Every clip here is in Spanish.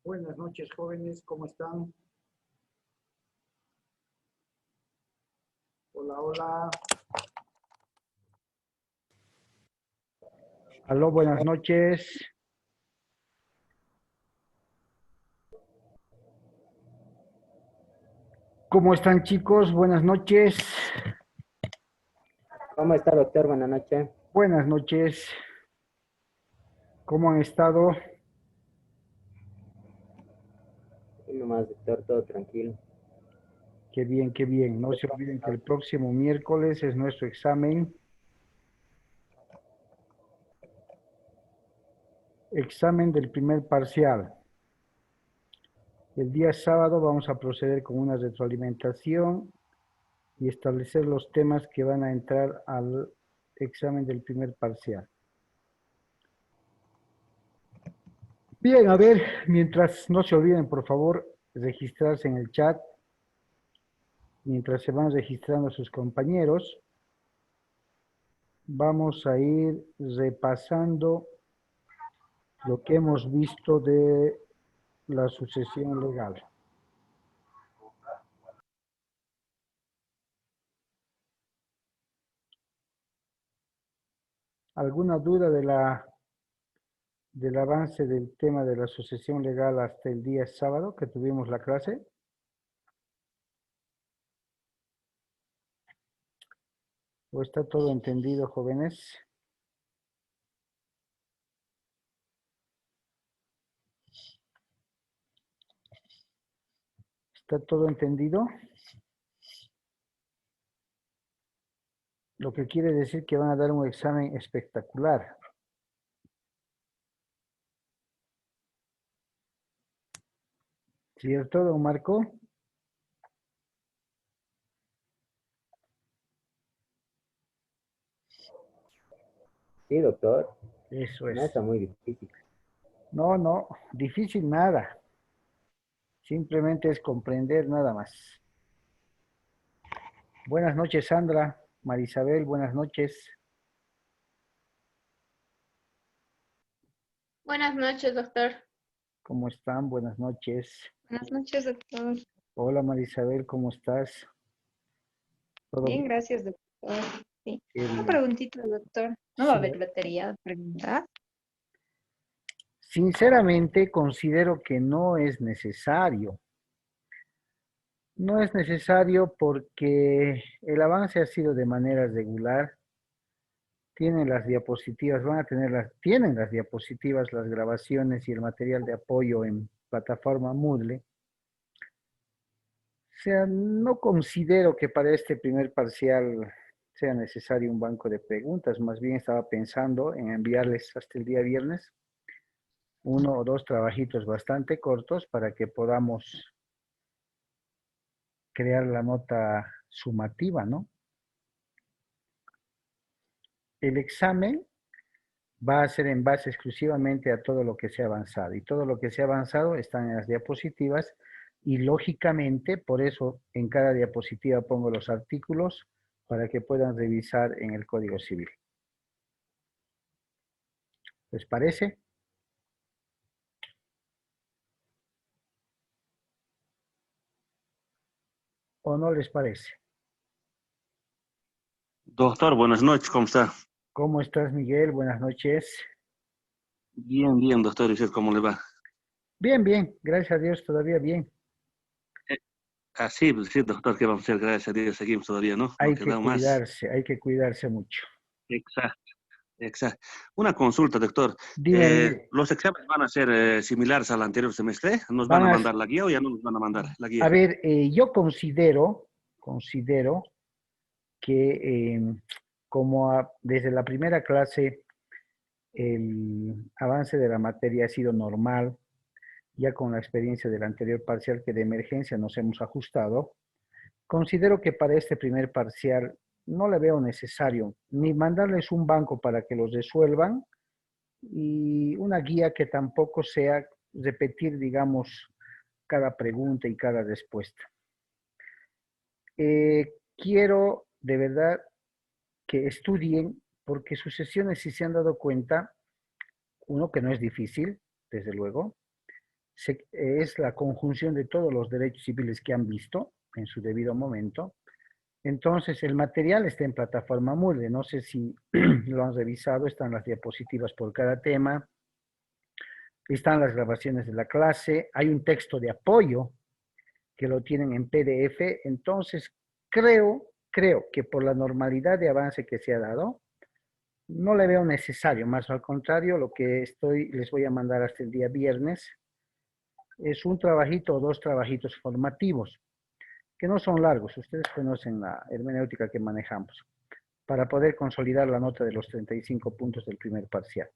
Buenas noches, jóvenes, ¿cómo están? Hola, hola. Aló, buenas noches. ¿Cómo están, chicos? Buenas noches. ¿Cómo está, doctor? Buenas noches. Buenas noches. ¿Cómo han estado? Y nomás, doctor, todo tranquilo. Qué bien, qué bien. No se olviden que el próximo miércoles es nuestro examen. Examen del primer parcial. El día sábado vamos a proceder con una retroalimentación y establecer los temas que van a entrar al examen del primer parcial. Bien, a ver, mientras no se olviden, por favor, registrarse en el chat, mientras se van registrando sus compañeros, vamos a ir repasando lo que hemos visto de la sucesión legal. ¿Alguna duda del avance del tema de la sucesión legal hasta el día sábado que tuvimos la clase? ¿O está todo entendido, jóvenes? ¿Está todo entendido? Lo que quiere decir que van a dar un examen espectacular. ¿Cierto, don Marco? Sí, doctor. Eso No es. está muy difícil. No, no, difícil nada. Simplemente es comprender nada más. Buenas noches, Sandra. Marisabel, buenas noches. Buenas noches, doctor. ¿Cómo están? Buenas noches. Buenas noches, doctor. Hola, Marisabel, ¿cómo estás? ¿Todo Bien, bien? gracias, doctor. Sí. Qué Una bien. preguntita, doctor. ¿No va a Sí. haber lotería? Pregunta. Sinceramente, considero que no es necesario. No es necesario porque el avance ha sido de manera regular. Tienen las diapositivas, tienen las diapositivas, las grabaciones y el material de apoyo en plataforma Moodle. O sea, no considero que para este primer parcial sea necesario un banco de preguntas, más bien estaba pensando en enviarles hasta el día viernes uno o dos trabajitos bastante cortos para que podamos crear la nota sumativa, ¿no? El examen va a ser en base exclusivamente a todo lo que se ha avanzado y todo lo que se ha avanzado está en las diapositivas y lógicamente por eso en cada diapositiva pongo los artículos para que puedan revisar en el Código Civil. ¿Les parece? ¿O no les parece? Doctor, buenas noches, ¿cómo está? ¿Cómo estás, Miguel? Buenas noches. Bien, bien, doctor, ¿y usted cómo le va? Bien, bien, gracias a Dios, todavía bien. Eh, sí, pues sí, doctor, ¿qué vamos a hacer? Gracias a Dios, seguimos todavía, ¿no? No queda más. Hay que cuidarse mucho. Exacto, exacto. Una consulta, doctor. Dime, Miguel, ¿Los exámenes van a ser similares al anterior semestre? ¿Nos van van a a, mandar la guía o ya no nos van a mandar la a guía? ver, yo considero que desde la primera clase el avance de la materia ha sido normal, ya con la experiencia del anterior parcial que de emergencia nos hemos ajustado, considero que para este primer parcial no le veo necesario ni mandarles un banco para que los resuelvan y una guía que tampoco sea repetir, digamos, cada pregunta y cada respuesta. Quiero de verdad que estudien porque sus sesiones, si se han dado cuenta, uno, que no es difícil, desde luego. es la conjunción de todos los derechos civiles que han visto en su debido momento. Entonces, el material está en plataforma Moodle. No sé si lo han revisado, están las diapositivas por cada tema, están las grabaciones de la clase, hay un texto de apoyo que lo tienen en PDF. Entonces, creo que por la normalidad de avance que se ha dado, no le veo necesario, más al contrario, lo que les voy a mandar hasta el día viernes es un trabajito o dos trabajitos formativos, que no son largos, ustedes conocen la hermenéutica que manejamos, para poder consolidar la nota de los 35 puntos del primer parcial.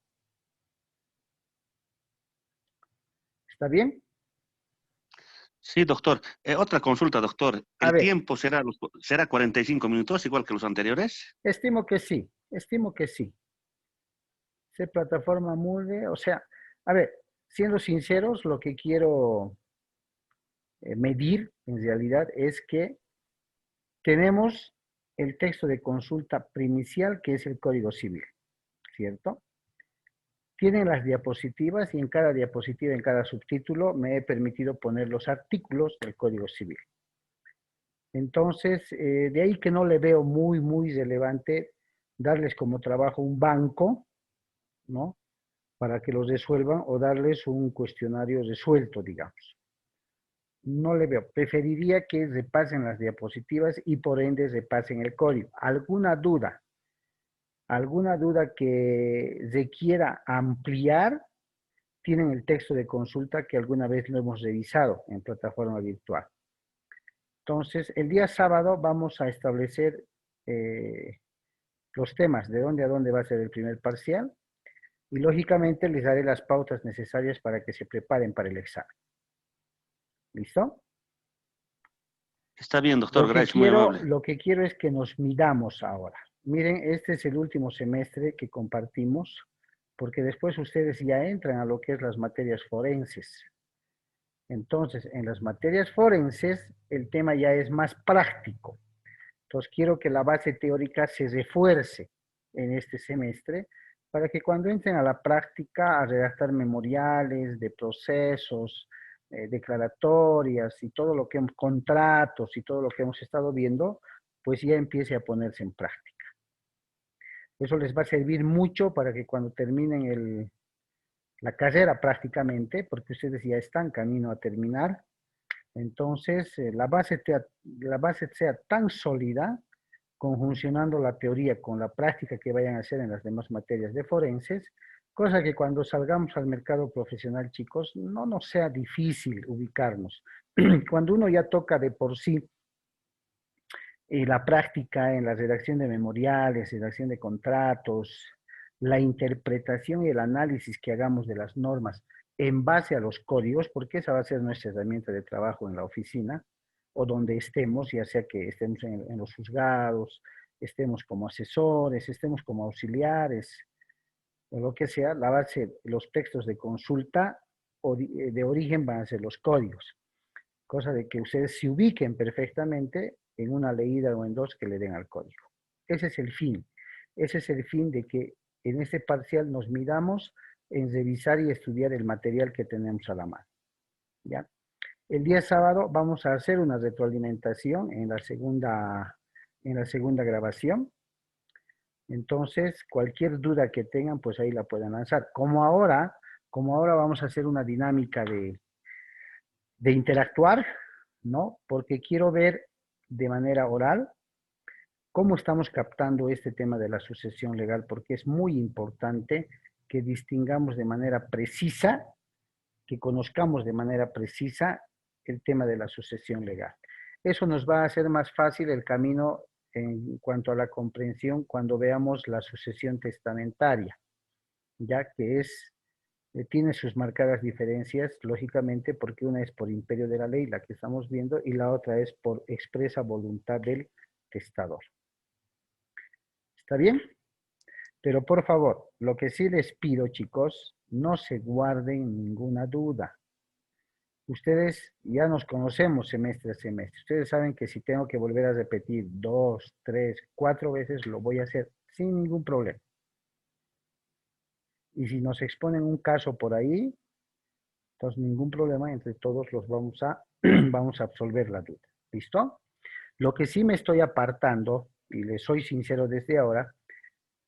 ¿Está bien? Sí, doctor. Otra consulta, doctor. A ¿El ver, tiempo será 45 minutos, igual que los anteriores? estimo que sí, estimo que sí. Se plataforma Moodle, o sea, a ver, siendo sinceros, lo que quiero medir en realidad es que tenemos el texto de consulta primicial, que es el Código Civil, ¿cierto? Tienen las diapositivas y en cada diapositiva, en cada subtítulo, me he permitido poner los artículos del Código Civil. Entonces, de ahí que no le veo muy relevante darles como trabajo un banco, ¿no? Para que los resuelvan o darles un cuestionario resuelto, digamos. No le veo. Preferiría que repasen las diapositivas y por ende repasen el código. ¿Alguna duda que requiera ampliar? Tienen el texto de consulta que alguna vez lo hemos revisado en plataforma virtual. Entonces, el día sábado vamos a establecer los temas de dónde a dónde va a ser el primer parcial y lógicamente les daré las pautas necesarias para que se preparen para el examen. ¿Listo? Está bien, doctor. Gracias, muy amable. Lo que quiero es que nos midamos ahora. Miren, este es el último semestre que compartimos, porque después ustedes ya entran a lo que es las materias forenses. Entonces, en las materias forenses, el tema ya es más práctico. Entonces, quiero que la base teórica se refuerce en este semestre para que cuando entren a la práctica, a redactar memoriales de procesos, declaratorias y todo lo que contratos y todo lo que hemos estado viendo, pues ya empiece a ponerse en práctica. Eso les va a servir mucho para que cuando terminen la carrera prácticamente, porque ustedes ya están camino a terminar, entonces la base sea tan sólida, conjuncionando la teoría con la práctica que vayan a hacer en las demás materias de forenses, cosa que cuando salgamos al mercado profesional, chicos, no nos sea difícil ubicarnos. Cuando uno ya toca de por sí la práctica en la redacción de memoriales, redacción de contratos, la interpretación y el análisis que hagamos de las normas en base a los códigos, porque esa va a ser nuestra herramienta de trabajo en la oficina o donde estemos, ya sea que estemos en los juzgados, estemos como asesores, estemos como auxiliares, o lo que sea, la base, los textos de consulta de origen van a ser los códigos, cosa de que ustedes se ubiquen perfectamente en una leída o en dos que le den al código. Ese es el fin. Ese es el fin de que en este parcial nos midamos en revisar y estudiar el material que tenemos a la mano. ¿Ya? El día sábado vamos a hacer una retroalimentación en la segunda grabación. Entonces, cualquier duda que tengan, pues ahí la pueden lanzar. Como ahora vamos a hacer una dinámica de interactuar, ¿no? Porque quiero ver de manera oral cómo estamos captando este tema de la sucesión legal, porque es muy importante que distingamos de manera precisa, que conozcamos de manera precisa el tema de la sucesión legal. Eso nos va a hacer más fácil el camino en cuanto a la comprensión cuando veamos la sucesión testamentaria, ya que tiene sus marcadas diferencias, lógicamente, porque una es por imperio de la ley, la que estamos viendo, y la otra es por expresa voluntad del testador. ¿Está bien? Pero por favor, lo que sí les pido, chicos, no se guarden ninguna duda. Ustedes ya nos conocemos semestre a semestre. Ustedes saben que si tengo que volver a repetir 2, 3, 4 veces, lo voy a hacer sin ningún problema. Y si nos exponen un caso por ahí, Entonces, ningún problema, entre todos los vamos a, vamos a absolver la duda. ¿Listo? Lo que sí me estoy apartando, y le soy sincero desde ahora,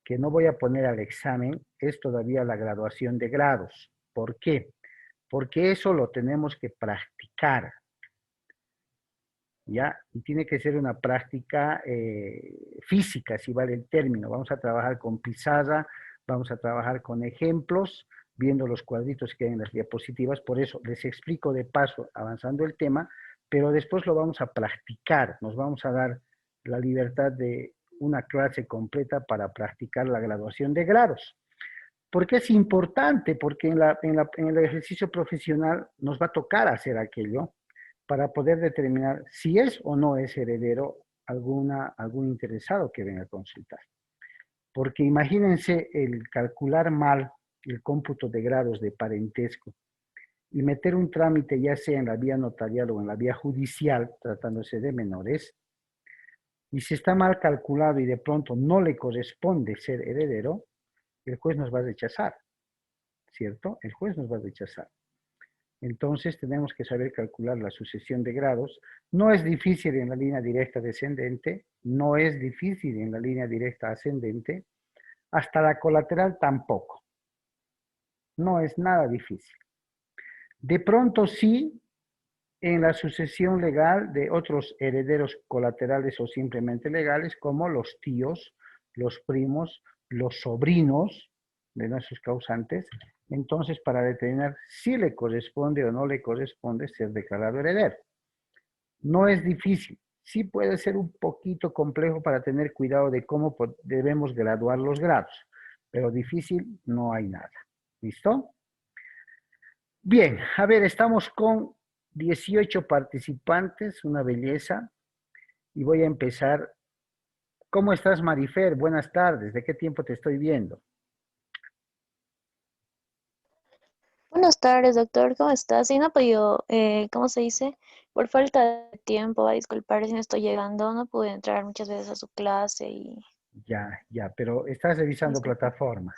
que no voy a poner al examen, es todavía la graduación de grados. ¿Por qué? Porque eso lo tenemos que practicar, ¿ya? Y tiene que ser una práctica física, si vale el término. Vamos a trabajar con pizarra, vamos a trabajar con ejemplos, viendo los cuadritos que hay en las diapositivas. Por eso les explico de paso, avanzando el tema, pero después lo vamos a practicar. Nos vamos a dar la libertad de una clase completa para practicar la graduación de grados. ¿Por qué es importante? Porque en el ejercicio profesional nos va a tocar hacer aquello para poder determinar si es o no es heredero algún interesado que venga a consultar. Porque imagínense el calcular mal el cómputo de grados de parentesco y meter un trámite ya sea en la vía notarial o en la vía judicial, tratándose de menores, y si está mal calculado y de pronto no le corresponde ser heredero, el juez nos va a rechazar, ¿cierto? El juez nos va a rechazar. Entonces tenemos que saber calcular la sucesión de grados. No es difícil en la línea directa descendente, no es difícil en la línea directa ascendente, hasta la colateral tampoco. No es nada difícil. De pronto sí, en la sucesión legal de otros herederos colaterales o simplemente legales, como los tíos, los primos, los sobrinos de nuestros causantes. Entonces, para determinar si le corresponde o no le corresponde ser declarado heredero. No es difícil. Sí puede ser un poquito complejo para tener cuidado de cómo debemos graduar los grados, pero difícil no hay nada. ¿Listo? Bien, a ver, estamos con 18 participantes, una belleza, y voy a empezar. ¿Cómo estás, Marifer? Buenas tardes. ¿De qué tiempo te estoy viendo? Buenas tardes, doctor. ¿Cómo estás? Sí, no he podido, ¿cómo se dice? Por falta de tiempo, va a disculpar si no estoy llegando. No pude entrar muchas veces a su clase y Ya, pero estás revisando disculpa. plataforma.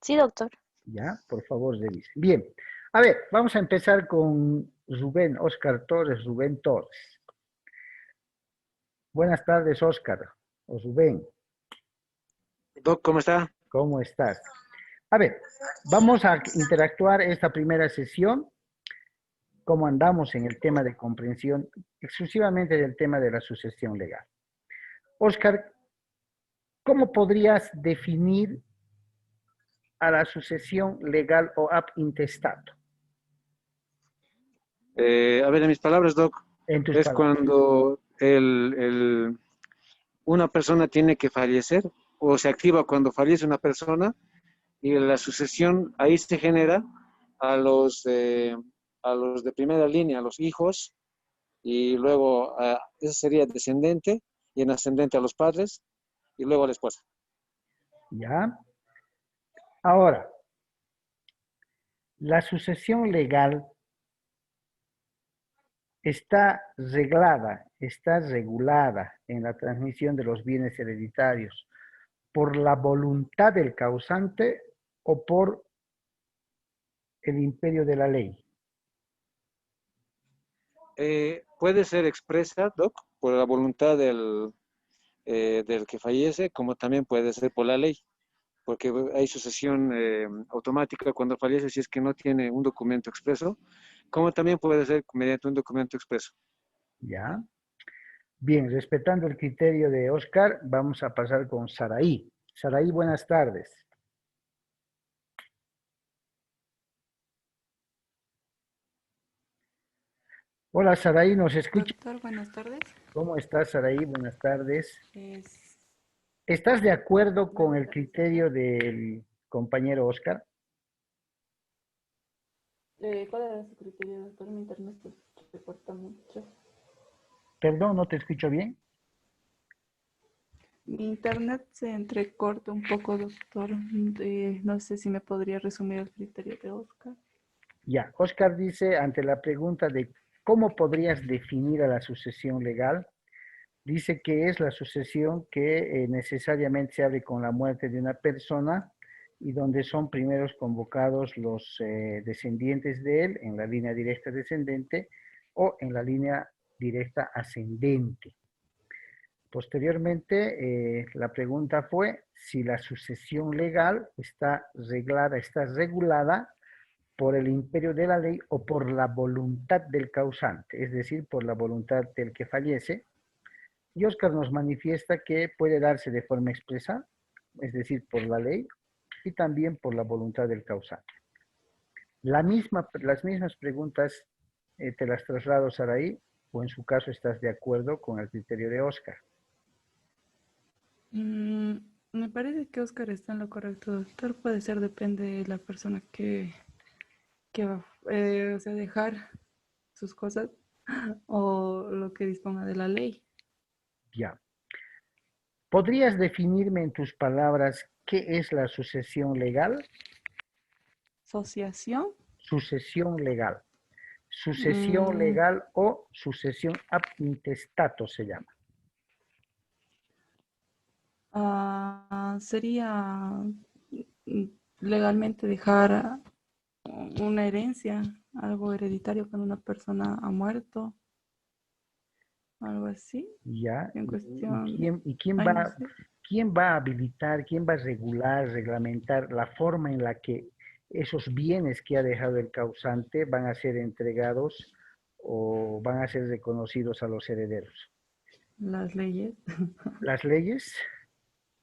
Sí, doctor. Ya, por favor, revise. Bien, a ver, vamos a empezar con Rubén, Oscar Torres, Rubén Torres. Buenas tardes, Oscar, o Rubén, Doc, ¿cómo está? ¿cómo estás? A ver, vamos a interactuar esta primera sesión, cómo andamos en el tema de comprensión, exclusivamente del tema de la sucesión legal. Oscar, ¿cómo podrías definir a la sucesión legal o ab intestato? A ver, en mis palabras, Doc, En tus es palabras. cuando una persona tiene que fallecer o se activa cuando fallece una persona y la sucesión ahí se genera a los de primera línea, a los hijos, y luego ese sería descendente y en ascendente a los padres y luego a la esposa. ¿Ya? Ahora, la sucesión legal está reglada, está regulada en la transmisión de los bienes hereditarios por la voluntad del causante o por el imperio de la ley. Puede ser expresa, Doc, por la voluntad del que fallece, como también puede ser por la ley, porque hay sucesión automática cuando fallece si es que no tiene un documento expreso, como también puede ser mediante un documento expreso. ¿Ya? Bien, respetando el criterio de Oscar, vamos a pasar con Saraí. Saraí, buenas tardes. Hola, Saraí, ¿nos escucha? Doctor, buenas tardes. ¿Cómo estás, Saraí? Buenas tardes. Es- ¿Estás de acuerdo con el criterio del compañero Oscar? ¿Cuál era su criterio, doctor? Mi internet se corta mucho. Perdón, no te escucho bien. Mi internet se entrecorta un poco, doctor. No sé si me podría resumir el criterio de Oscar. Ya, Oscar dice, ante la pregunta de cómo podrías definir a la sucesión legal, dice que es la sucesión que necesariamente se abre con la muerte de una persona y donde son primeros convocados los descendientes de él en la línea directa descendente o en la línea directa ascendente. Posteriormente, la pregunta fue si la sucesión legal está regulada por el imperio de la ley o por la voluntad del causante, es decir, por la voluntad del que fallece. Y Oscar nos manifiesta que puede darse de forma expresa, es decir, por la ley, y también por la voluntad del causante. Las mismas preguntas te las traslado, Saraí, o en su caso estás de acuerdo con el criterio de Oscar. Me parece que Oscar está en lo correcto, doctor. Puede ser, depende de la persona que va, o sea, dejar sus cosas o lo que disponga de la ley. Ya. ¿Podrías definirme en tus palabras qué es la sucesión legal? ¿Asociación? Sucesión legal. Sucesión legal o sucesión ab intestato se llama. Sería legalmente dejar una herencia, algo hereditario cuando una persona ha muerto, algo así. Ya. En cuestión. ¿Y quién Ay, no va, sé. quién va a habilitar, quién va a regular, reglamentar la forma en la que esos bienes que ha dejado el causante van a ser entregados o van a ser reconocidos a los herederos? Las leyes. ¿Las leyes?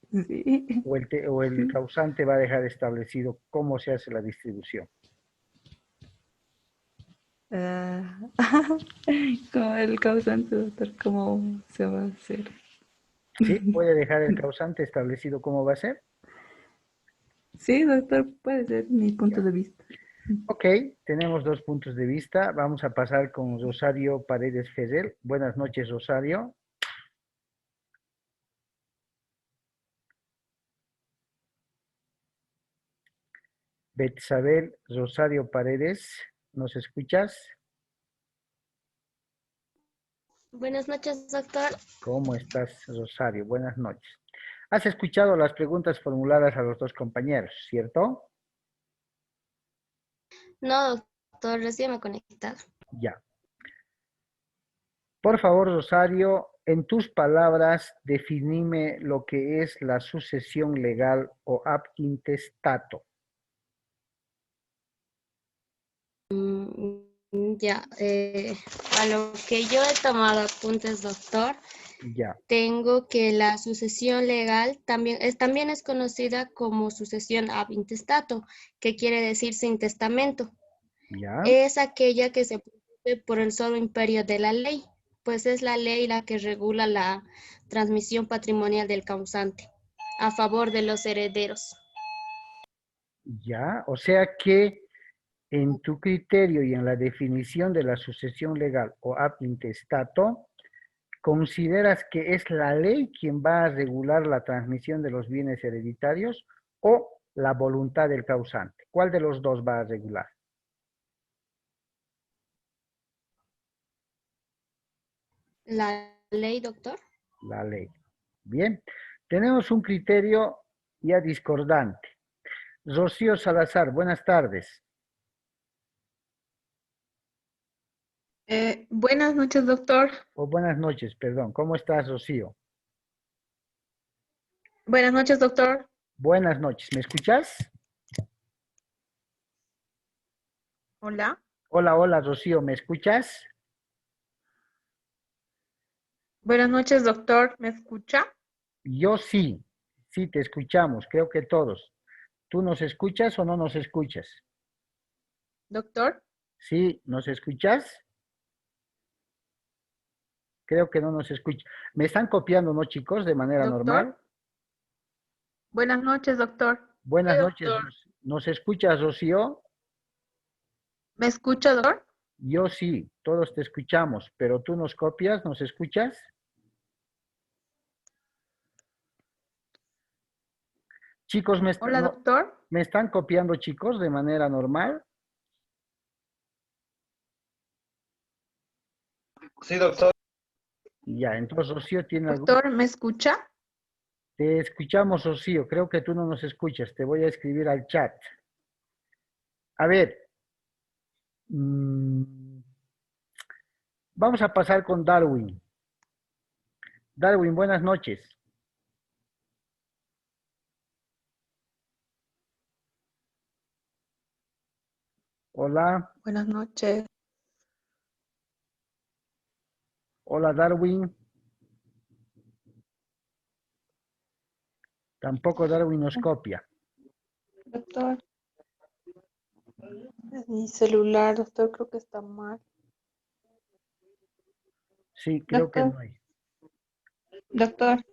Sí. ¿O el causante va a dejar establecido cómo se hace la distribución? Como el causante, doctor, ¿cómo se va a hacer? ¿Sí? ¿Puede dejar el causante establecido cómo va a ser? Sí, doctor, puede ser mi punto de vista. Ok, tenemos dos puntos de vista. Vamos a pasar con Rosario Paredes Ferrer. Buenas noches, Rosario. Betsabel Rosario Paredes, ¿nos escuchas? Buenas noches, doctor. ¿Cómo estás, Rosario? Buenas noches. Has escuchado las preguntas formuladas a los dos compañeros, ¿cierto? No, doctor, recién me he conectado. Ya. Por favor, Rosario, en tus palabras, definime lo que es la sucesión legal o ab intestato. Ya, a lo que yo he tomado apuntes, doctor, Ya. tengo que la sucesión legal también es conocida como sucesión ab intestato, que quiere decir sin testamento. Ya. Es aquella que se produce por el solo imperio de la ley, pues es la ley la que regula la transmisión patrimonial del causante a favor de los herederos. Ya. O sea que en tu criterio y en la definición de la sucesión legal o ab intestato, ¿consideras que es la ley quien va a regular la transmisión de los bienes hereditarios o la voluntad del causante? ¿Cuál de los dos va a regular? ¿La ley, doctor? La ley. Bien, tenemos un criterio ya discordante. Rocío Salazar, buenas tardes. Buenas noches, doctor. O buenas noches, perdón. ¿Cómo estás, Rocío? Buenas noches, doctor. Buenas noches. ¿Me escuchas? Hola. Hola, hola, Rocío. ¿Me escuchas? Buenas noches, doctor. ¿Me escucha? Yo sí. Sí, te escuchamos. Creo que todos. ¿Tú nos escuchas o no nos escuchas? Doctor. Sí, ¿nos escuchas? Creo que no nos escucha. Me están copiando, ¿no, chicos? De manera normal. Doctor. Buenas noches, doctor. Buenas Sí, noches. doctor. ¿Nos escuchas, Rocío? ¿Me escucha, doctor? Yo sí, todos te escuchamos, pero tú nos copias, ¿nos escuchas? Chicos, Hola, doctor. ¿me están copiando, chicos, de manera normal? Sí, doctor. Ya, entonces Rocío tiene algún... Doctor, ¿me escucha? Te escuchamos, Rocío. Creo que tú no nos escuchas. Te voy a escribir al chat. A ver. Vamos a pasar con Darwin. Darwin, buenas noches. Hola. Buenas noches. Hola, Darwin. Tampoco Darwin nos copia. Doctor, mi celular, doctor, creo que está mal. Sí, creo que Doctor. no hay. Doctor,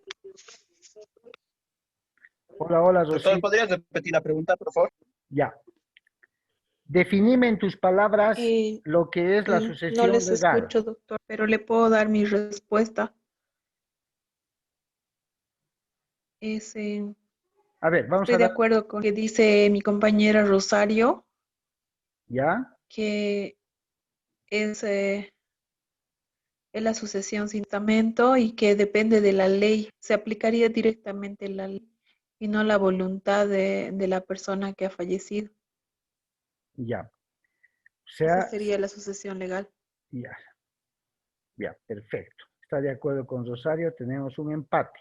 Hola, hola, Doctor, Rocío. ¿podrías repetir la pregunta, por favor? Ya. Definime en tus palabras Eh, lo que es la no sucesión les legal. escucho, doctor, pero le puedo dar mi respuesta. Es, A ver, vamos estoy a de dar. acuerdo con lo que dice mi compañera Rosario, ¿Ya? que es, es la sucesión sin testamento y que depende de la ley. Se aplicaría directamente la ley y no la voluntad de la persona que ha fallecido. Ya. O Esa sea, sería la sucesión legal. ya. Ya, perfecto. Está de acuerdo con Rosario, tenemos un empate.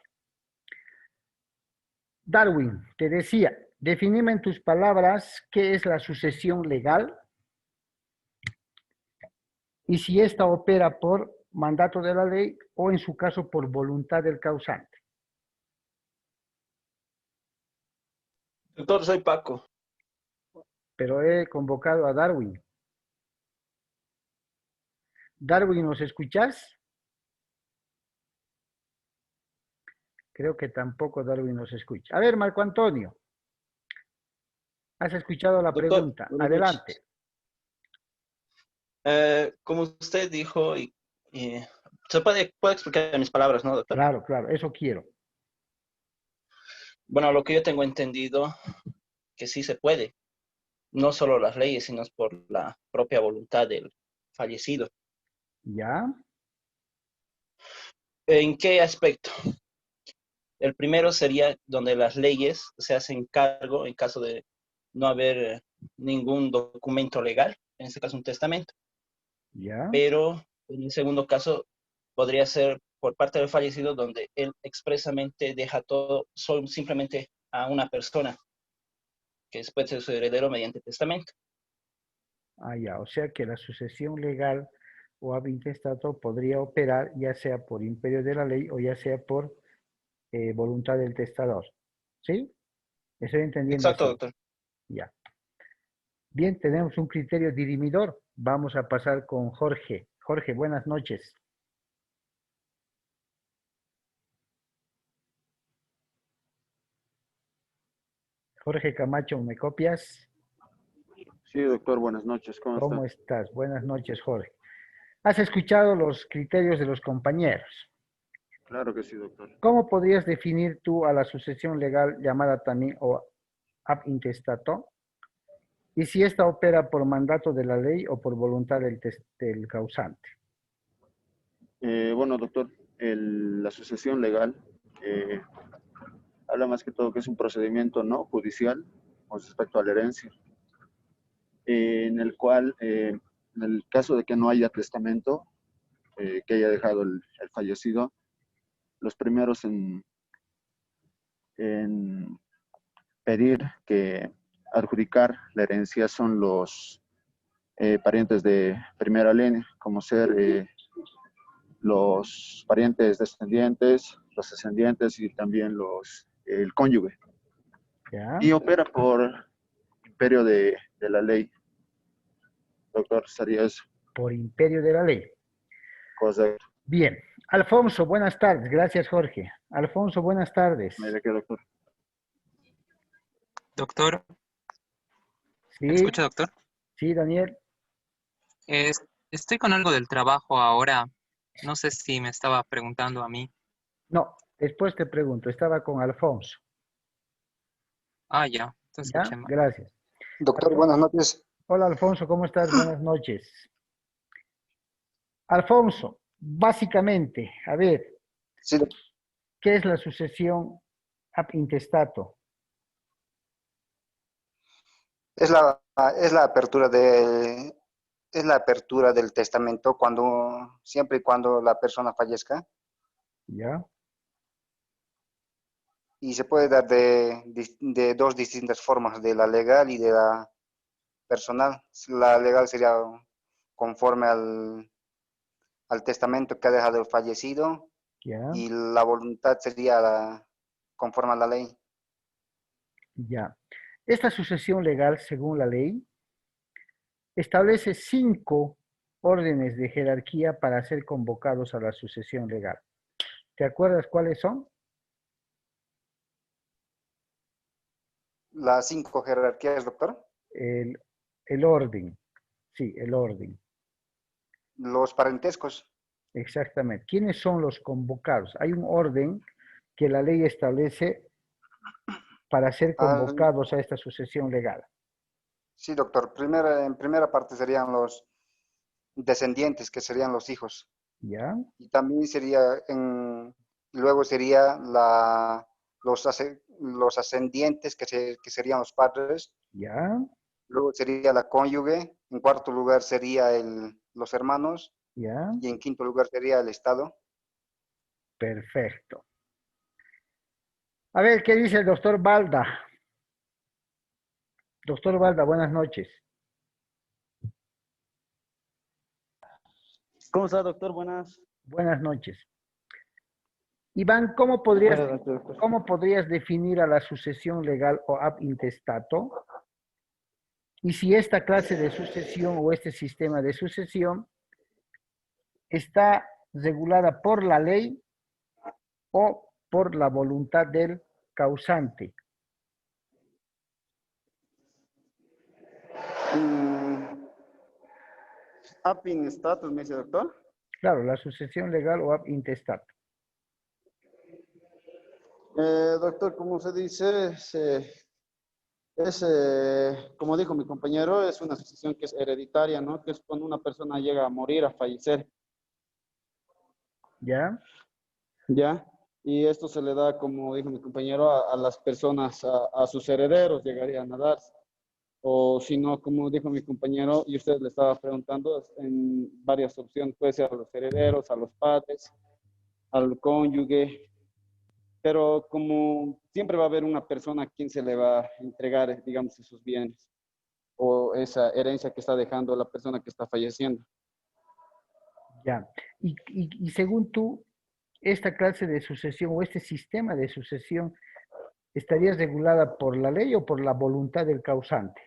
Darwin, te decía, definime en tus palabras qué es la sucesión legal y si ésta opera por mandato de la ley o en su caso por voluntad del causante. Doctor, soy Paco. Pero he convocado a Darwin. Darwin, ¿nos escuchás? Creo que tampoco Darwin nos escucha. A ver, Marco Antonio, has escuchado la Doctor, pregunta. buenas Adelante. noches. Como usted dijo, se puede explicar en mis palabras, ¿no, doctor? Claro, claro, eso quiero. Bueno, lo que yo tengo entendido, que sí se puede. No solo las leyes, sino por la propia voluntad del fallecido. ¿Ya? ¿En qué aspecto? El primero sería donde las leyes se hacen cargo en caso de no haber ningún documento legal, en este caso un testamento. ¿Ya? Pero en el segundo caso podría ser por parte del fallecido donde él expresamente deja todo simplemente a una persona que después ser su heredero mediante testamento. Ah, ya. O sea que la sucesión legal o ab intestato podría operar ya sea por imperio de la ley o ya sea por voluntad del testador. ¿Sí? Estoy entendiendo Exacto, así. doctor. Ya. Bien, tenemos un criterio dirimidor. Vamos a pasar con Jorge. Jorge, buenas noches. Jorge Camacho, ¿me copias? Sí, doctor, buenas noches. ¿Cómo estás? Buenas noches, Jorge. ¿Has escuchado los criterios de los compañeros? Claro que sí, doctor. ¿Cómo podrías definir tú a la sucesión legal llamada también o ab intestato? Y si esta opera por mandato de la ley o por voluntad del causante. Bueno, doctor, la sucesión legal habla más que todo que es un procedimiento no judicial con respecto a la herencia, en el cual, en el caso de que no haya testamento que haya dejado el fallecido, los primeros en pedir que adjudicar la herencia son los parientes de primera línea, como ser los parientes descendientes, los ascendientes y también el cónyuge. ¿Ya? Y opera por imperio de la ley. Doctor, ¿sería eso? Por imperio de la ley. Correcto. Bien. Alfonso, buenas tardes. Gracias, Jorge. Alfonso, buenas tardes. ¿De qué, doctor? Doctor, ¿Sí? ¿me escucha, doctor? Sí, Daniel. Estoy con algo del trabajo ahora. No sé si me estaba preguntando a mí. No, después te pregunto. Estaba con Alfonso. Ah, ya. Entonces ¿Ya? escuché mal. Gracias. Doctor, Alfonso. buenas noches. Hola, Alfonso. ¿Cómo estás? Buenas noches. Alfonso, básicamente, a ver, Sí, ¿qué es la sucesión ab intestato. Es la apertura es la apertura del testamento siempre y cuando la persona fallezca. ¿Ya? Y se puede dar de dos distintas formas, de la legal y de la personal. La legal sería conforme al testamento que ha dejado el fallecido, ¿Ya? y la voluntad sería conforme a la ley. Ya. Esta sucesión legal, según la ley, establece 5 órdenes de jerarquía para ser convocados a la sucesión legal. ¿Te acuerdas cuáles son? Las 5 jerarquías, doctor. El orden. Sí, el orden. Los parentescos. Exactamente. ¿Quiénes son los convocados? Hay un orden que la ley establece para ser convocados a esta sucesión legal. Sí, doctor. En primera parte serían los descendientes, que serían los hijos. ¿Ya? Y también luego sería los ascendientes, que serían los padres. ¿Ya? Luego sería la cónyuge. En cuarto lugar sería los hermanos. ¿Ya? Y en quinto lugar sería el Estado. Perfecto. A ver, ¿qué dice el doctor Balda? Doctor Balda, buenas noches. ¿Cómo está, doctor? Buenas. Buenas noches. Iván, ¿cómo podrías definir a la sucesión legal o ab intestato? Y si esta clase de sucesión o este sistema de sucesión está regulada por la ley o por la voluntad del causante. Ab intestato, me dice, doctor. Claro, la sucesión legal o ab intestato. Doctor, como se dice, como dijo mi compañero, es una sucesión que es hereditaria, ¿no? Que es cuando una persona llega a morir, a fallecer. ¿Ya? ¿Ya? Y esto se le da, como dijo mi compañero, a las personas, a sus herederos llegarían a darse. O si no, como dijo mi compañero, y usted le estaba preguntando, en varias opciones, puede ser a los herederos, a los padres, al cónyuge, pero como siempre va a haber una persona a quien se le va a entregar, digamos, esos bienes, o esa herencia que está dejando la persona que está falleciendo. Ya. Y según tú, esta clase de sucesión o este sistema de sucesión estaría regulada por la ley o por la voluntad del causante.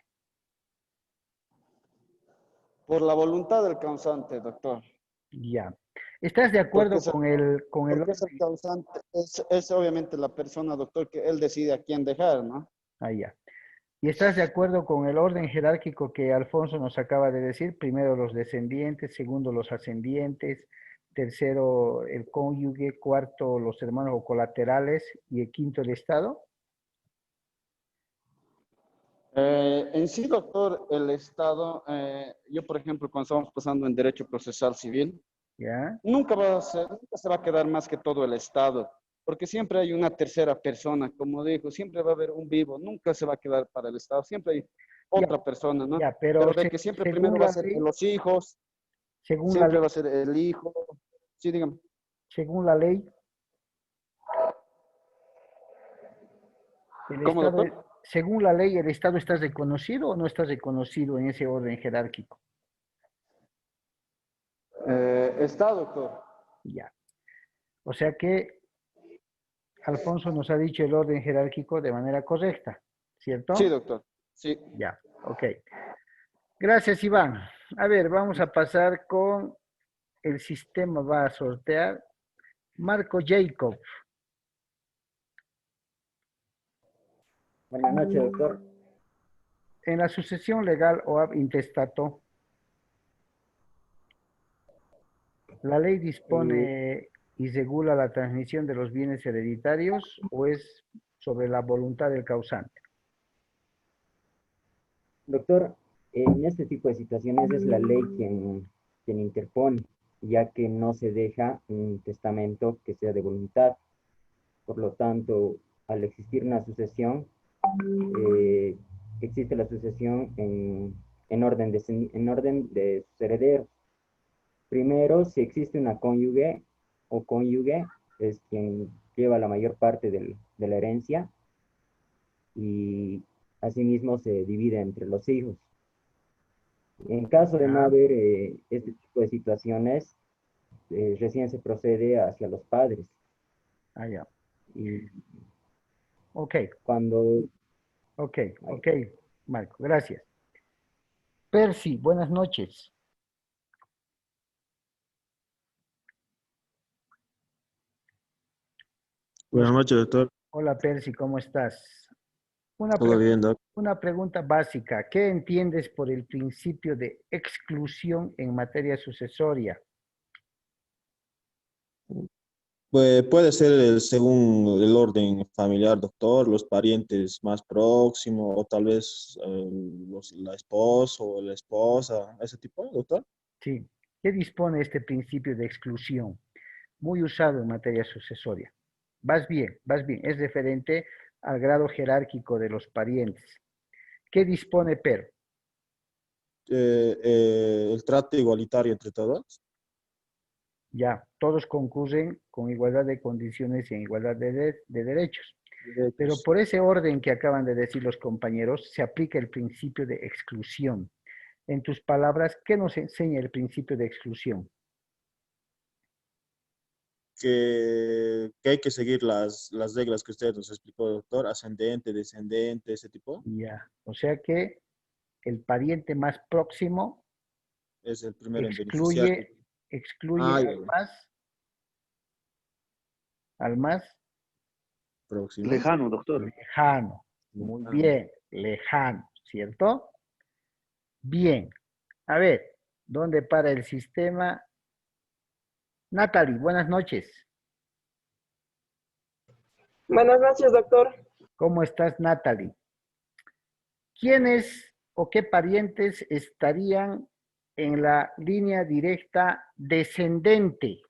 Por la voluntad del causante, doctor. Ya. ¿Estás de acuerdo con el porque es el causante, es obviamente la persona, doctor, que él decide a quién dejar, ¿no? Ah, ya. ¿Y estás de acuerdo con el orden jerárquico que Alfonso nos acaba de decir? Primero los descendientes, segundo los ascendientes, tercero el cónyuge, cuarto los hermanos o colaterales y el quinto el Estado. En sí, doctor, el Estado, yo por ejemplo, cuando estamos pasando en Derecho Procesal Civil, ¿Ya? nunca se va a quedar más que todo el Estado, porque siempre hay una tercera persona, como dijo, siempre va a haber un vivo, nunca se va a quedar para el Estado, siempre hay otra persona, ¿no? Ya, pero de que siempre primero va a ser los hijos, siempre va a ser el hijo. Sí, dígame. Según la ley, ¿Cómo, doctor? Según la ley, ¿el Estado está reconocido o no está reconocido en ese orden jerárquico? Está, doctor. Ya. O sea que Alfonso nos ha dicho el orden jerárquico de manera correcta, ¿cierto? Sí, doctor. Sí. Ya, ok. Gracias, Iván. A ver, vamos a pasar con el sistema, va a sortear Marco Jacob. Buenas noches, doctor. En la sucesión legal o ab intestato, ¿la ley dispone y regula la transmisión de los bienes hereditarios o es sobre la voluntad del causante? Doctor, en este tipo de situaciones es la ley quien interpone, ya que no se deja un testamento que sea de voluntad. Por lo tanto, al existir una sucesión, existe la sucesión en orden de sus herederos. Primero, si existe una cónyuge o cónyuge, es quien lleva la mayor parte de la herencia y asimismo se divide entre los hijos. En caso de no haber este tipo de situaciones, recién se procede hacia los padres. Ah, ya. Y Ok, cuando... ok, Marco, gracias. Percy, buenas noches. Buenas noches, doctor. Hola, Percy, ¿cómo estás? Todo bien, doc. Una pregunta básica. ¿Qué entiendes por el principio de exclusión en materia sucesoria? Pues puede ser según el orden familiar, doctor, los parientes más próximos o tal vez la esposa o la esposa, ese tipo, doctor. Sí. ¿Qué dispone este principio de exclusión? Muy usado en materia sucesoria. Vas bien, es referente al grado jerárquico de los parientes. ¿Qué dispone PER? El trato igualitario entre todos. Ya, todos concurren con igualdad de condiciones y en igualdad de derechos. Pero por ese orden que acaban de decir los compañeros, se aplica el principio de exclusión. En tus palabras, ¿qué nos enseña el principio de exclusión? Que hay que seguir las reglas que usted nos explicó, doctor, ascendente, descendente, ese tipo. Ya, o sea que el pariente más próximo es el primero en beneficiar. Excluye al más próximo. Lejano, doctor. Lejano. Muy bien, lejano, ¿cierto? Bien. A ver, ¿dónde para el sistema? Natalie, buenas noches. Buenas noches, doctor. ¿Cómo estás, Natalie? ¿Quiénes o qué parientes estarían en la línea directa descendente?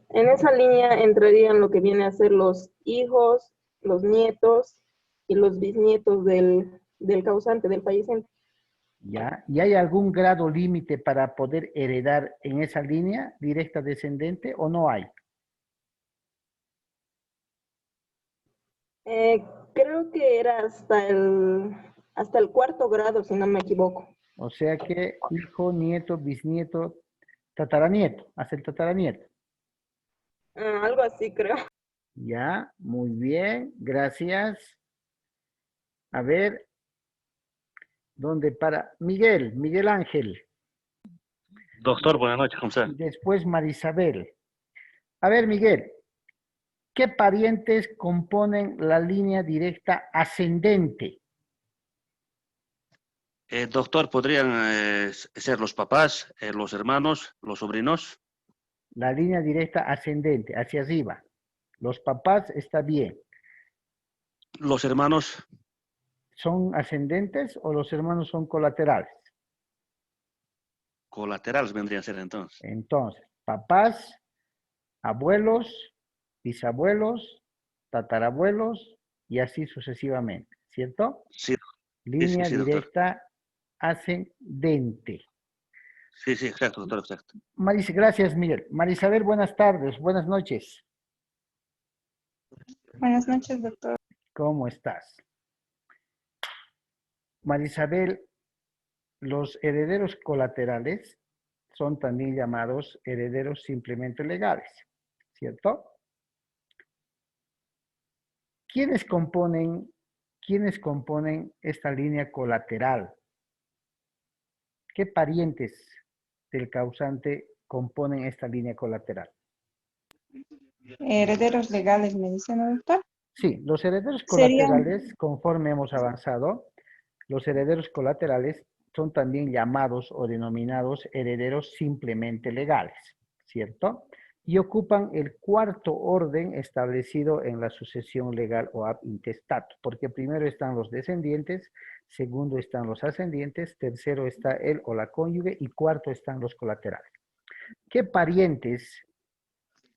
En esa línea entrarían lo que viene a ser los hijos, los nietos y los bisnietos del causante, del fallecente. ¿Ya? ¿Y hay algún grado límite para poder heredar en esa línea directa descendente o no hay? Creo que era hasta el cuarto grado, si no me equivoco. O sea que hijo, nieto, bisnieto, tataranieto, hasta el tataranieto. Algo así, creo. Ya, muy bien, gracias. A ver, ¿dónde para? Miguel Ángel. Doctor, buenas noches, ¿cómo está? Después Marisabel. A ver, Miguel, ¿qué parientes componen la línea directa ascendente? Doctor, ¿podrían ser los papás, los hermanos, los sobrinos? La línea directa ascendente, hacia arriba. Los papás está bien. ¿Los hermanos? ¿Son ascendentes o los hermanos son colaterales? Colaterales vendrían a ser entonces. Entonces, papás, abuelos, bisabuelos, tatarabuelos y así sucesivamente, ¿cierto? Sí. Línea sí, directa ascendente. Sí, exacto, doctor, exacto. Gracias, Miguel. Marisabel, buenas tardes, buenas noches. Buenas noches, doctor. ¿Cómo estás? Marisabel, los herederos colaterales son también llamados herederos simplemente legales, ¿cierto? ¿Quiénes componen esta línea colateral? ¿Qué parientes del causante componen esta línea colateral? Herederos legales, me dice, ¿no, doctor? Sí, los herederos colaterales, conforme hemos avanzado, los herederos colaterales son también llamados o denominados herederos simplemente legales, ¿cierto? Y ocupan el cuarto orden establecido en la sucesión legal o ab intestato, porque primero están los descendientes, segundo están los ascendientes, tercero está él o la cónyuge y cuarto están los colaterales. ¿Qué parientes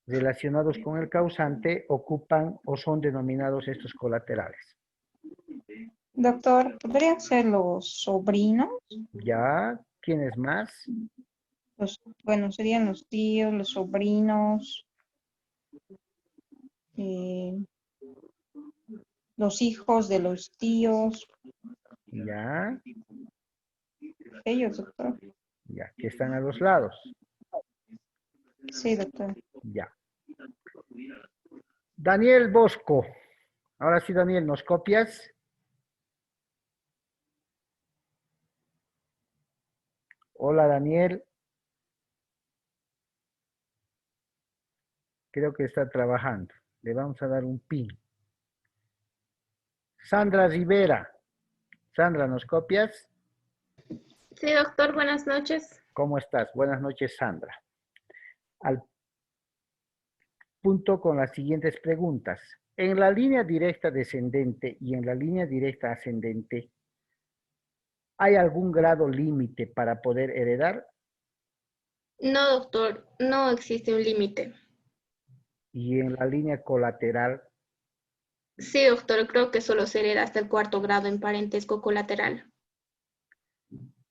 relacionados con el causante ocupan o son denominados estos colaterales? Doctor, ¿podrían ser los sobrinos? ¿Ya? ¿Quiénes más? Bueno, serían los tíos, los sobrinos, los hijos de los tíos. ¿Ya? Ellos, doctor. Ya, que están a los lados. Sí, doctor. Ya. Daniel Bosco. Ahora sí, Daniel, ¿nos copias? Hola, Daniel. Creo que está trabajando. Le vamos a dar un pin. Sandra Rivera. Sandra, ¿nos copias? Sí, doctor, buenas noches. ¿Cómo estás? Buenas noches, Sandra. Al punto con las siguientes preguntas. En la línea directa descendente y en la línea directa ascendente, ¿hay algún grado límite para poder heredar? No, doctor, no existe un límite. Y en la línea colateral, Sí, doctor, creo que solo se hereda hasta el 4º grado en parentesco colateral.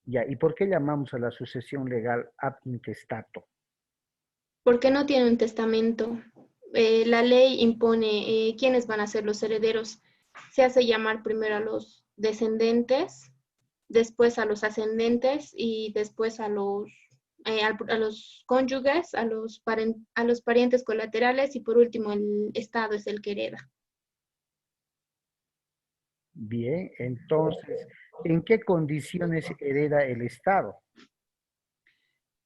ya. ¿Y por qué llamamos a la sucesión legal ab intestato? Porque no tiene un testamento. La ley impone quiénes van a ser los herederos. Se hace llamar primero a los descendentes, después a los ascendentes y después a los cónyuges, a los parientes colaterales y por último el Estado es el que hereda. Bien, entonces, ¿en qué condiciones hereda el Estado?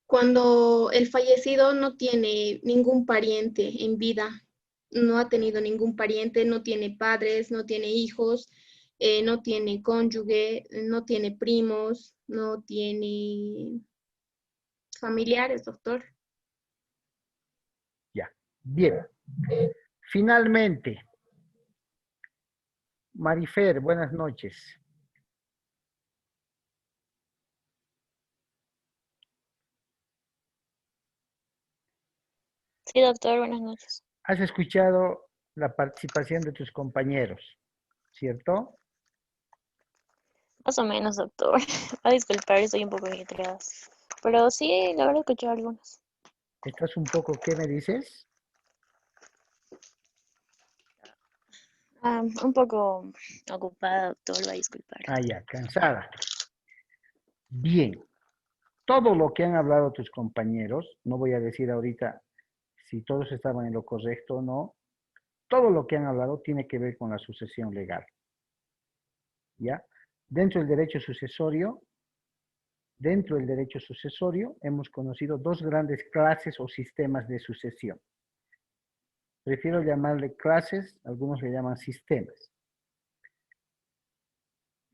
Cuando el fallecido no tiene ningún pariente en vida, no ha tenido ningún pariente, no tiene padres, no tiene hijos, no tiene cónyuge, no tiene primos, no tiene familiares, doctor. Ya, bien. Finalmente, Marifer, buenas noches. Sí, doctor, buenas noches. Has escuchado la participación de tus compañeros, ¿cierto? Más o menos, doctor. Va a disculpar, estoy un poco ajetreada. Pero sí, la verdad escuché algunas. ¿Estás un poco, qué me dices? Un poco ocupada, doctor, va a disculpar. Ah, ya, cansada. Bien. Todo lo que han hablado tus compañeros, no voy a decir ahorita si todos estaban en lo correcto o no, todo lo que han hablado tiene que ver con la sucesión legal. ¿Ya? Dentro del derecho sucesorio hemos conocido dos grandes clases o sistemas de sucesión. Prefiero llamarle clases, algunos le llaman sistemas.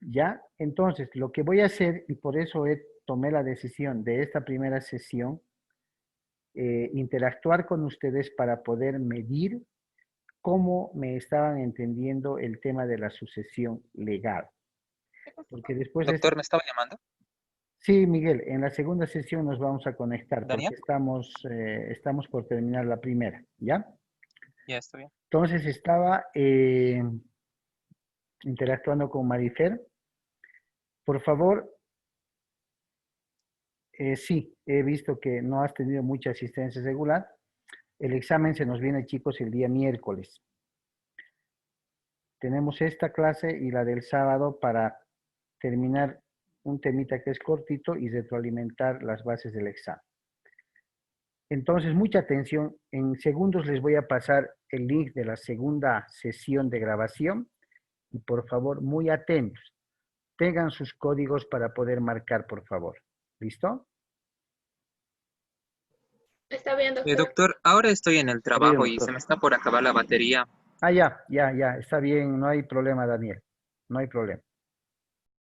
¿Ya? Entonces, lo que voy a hacer, y por eso tomé la decisión de esta primera sesión, interactuar con ustedes para poder medir cómo me estaban entendiendo el tema de la sucesión legal. Porque después... Doctor, ¿me estaba llamando? Sí, Miguel, en la segunda sesión nos vamos a conectar ¿Daniel? porque estamos por terminar la primera, ¿ya? Ya, está bien. Entonces estaba interactuando con Marifer. Por favor, sí, he visto que no has tenido mucha asistencia regular. El examen se nos viene, chicos, el día miércoles. Tenemos esta clase y la del sábado para terminar un temita que es cortito y retroalimentar las bases del examen. Entonces, mucha atención. En segundos les voy a pasar el link de la segunda sesión de grabación y por favor, muy atentos. Tengan sus códigos para poder marcar, por favor. ¿Listo? Está bien, doctor. Doctor, ahora estoy en el trabajo y se me está por acabar la batería. Ah, ya, está bien, no hay problema, Daniel. No hay problema.